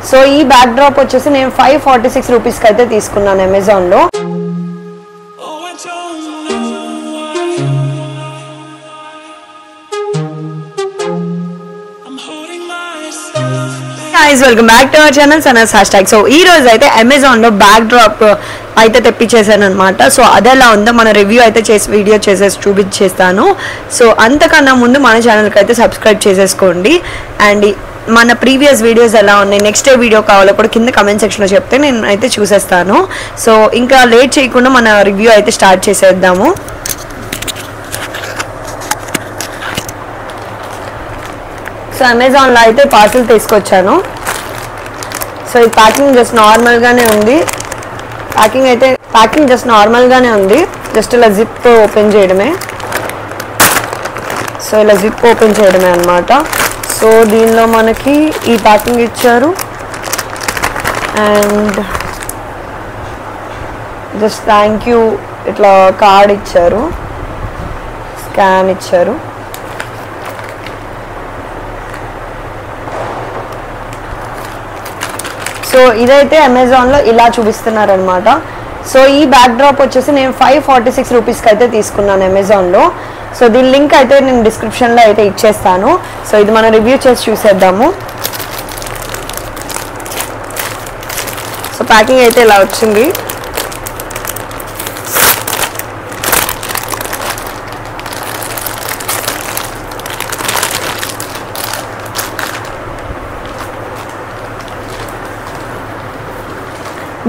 So ఈ back drop వచ్చేసి నేను 546 రూపీస్ కి అయితే తీసుకున్నాను అమెజాన్ లో. guys, welcome back to our channel Sanas hashtag. So ee roju aithe Amazon lo backdrop aithe తెప్పించేసాను అన్నమాట. సో అదెలా ఉందో మన రివ్యూ అయితే చేసి వీడియో చేసేసి చూపించేస్తాను. సో అంతకన్నా ముందు మన ఛానల్కి అయితే సబ్స్క్రైబ్ చేసేసుకోండి. అండ్ మన ప్రీవియస్ వీడియోస్ ఎలా ఉన్నాయి, నెక్స్ట్ ఏ వీడియో కావాలో కూడా కింద కమెంట్ సెక్షన్లో చెప్తే నేను అయితే చూసేస్తాను. సో ఇంకా లేట్ చేయకుండా మన రివ్యూ అయితే స్టార్ట్ చేసేద్దాము. సో అమెజాన్లో అయితే పార్సల్ తీసుకొచ్చాను. సో ఈ ప్యాకింగ్ జస్ట్ నార్మల్గానే ఉంది. ప్యాకింగ్ జస్ట్ నార్మల్గానే ఉంది. జస్ట్ ఇలా జిప్ ఓపెన్ చేయడమే. సో ఇలా జిప్ ఓపెన్ చేయడమే అన్నమాట. సో దీనిలో మనకి ఈ ప్యాకింగ్ ఇచ్చారు అండ్ జస్ట్ థ్యాంక్ యూ ఇట్లా కార్డ్ ఇచ్చారు, స్కాన్ ఇచ్చారు. సో ఇదైతే అమెజాన్లో ఇలా చూపిస్తున్నారనమాట. సో ఈ బ్యాక్ డ్రాప్ వచ్చేసి నేను 546 రూపీస్కి అయితే తీసుకున్నాను అమెజాన్లో. సో దీని లింక్ అయితే నేను డిస్క్రిప్షన్లో అయితే ఇచ్చేస్తాను. సో ఇది మనం రివ్యూ చేసి చూసేద్దాము. సో ప్యాకింగ్ అయితే ఇలా వచ్చింది.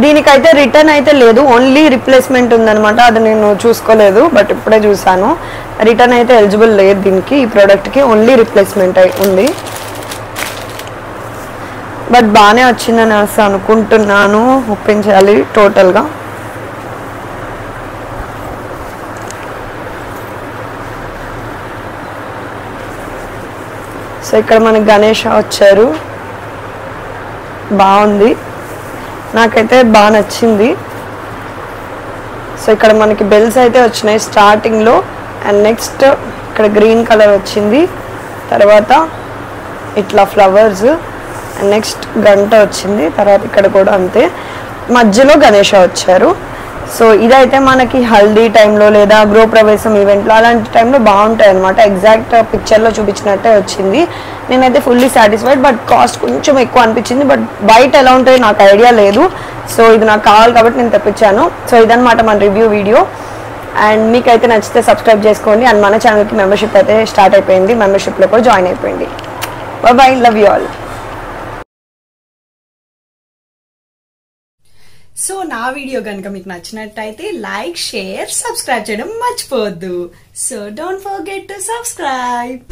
దీనికైతే రిటర్న్ అయితే లేదు, ఓన్లీ రిప్లేస్మెంట్ ఉందనమాట. అది నేను చూసుకోలేదు, బట్ ఇప్పుడే చూసాను. రిటర్న్ అయితే ఎలిజిబుల్ లేదు దీనికి, ఈ ప్రోడక్ట్కి ఓన్లీ రిప్లేస్మెంట్ ఉంది. బట్ బాగానే వచ్చిందని అసలు అనుకుంటున్నాను. ఓపెన్ చేయాలి టోటల్గా. సో ఇక్కడ మనకి గణేష్ వచ్చారు, బాగుంది, నాకైతే బాగా నచ్చింది. సో ఇక్కడ మనకి బెల్స్ అయితే వచ్చినాయి స్టార్టింగ్లో. అండ్ నెక్స్ట్ ఇక్కడ గ్రీన్ కలర్ వచ్చింది, తర్వాత ఇట్లా ఫ్లవర్స్, అండ్ నెక్స్ట్ గంట వచ్చింది, తర్వాత ఇక్కడ కూడా అంతే, మధ్యలో గణేష వచ్చారు. సో ఇదైతే మనకి హల్దీ టైంలో లేదా గృహప్రవేశం ఈవెంట్లో అలాంటి టైంలో బాగుంటాయి అనమాట. ఎగ్జాక్ట్ పిక్చర్లో చూపించినట్టే వచ్చింది. నేనైతే ఫుల్లీ సాటిస్ఫైడ్. బట్ కాస్ట్ కొంచెం ఎక్కువ అనిపించింది. బట్ బయట ఎలా ఉంటాయో నాకు ఐడియా లేదు. సో ఇది నాకు కావాలి కాబట్టి నేను తెప్పించాను. సో ఇదన్నమాట మన రివ్యూ వీడియో. అండ్ మీకైతే నచ్చితే సబ్స్క్రైబ్ చేసుకోండి. అండ్ మన ఛానల్కి మెంబర్షిప్ అయితే స్టార్ట్ అయిపోయింది, మెంబర్షిప్లో కూడా జాయిన్ అయిపోయింది. By, love you all. So నా వీడియో కనుక మీకు నచ్చినట్టయితే లైక్, షేర్, సబ్స్క్రైబ్ చేయడం మర్చిపోవద్దు. So don't forget to subscribe.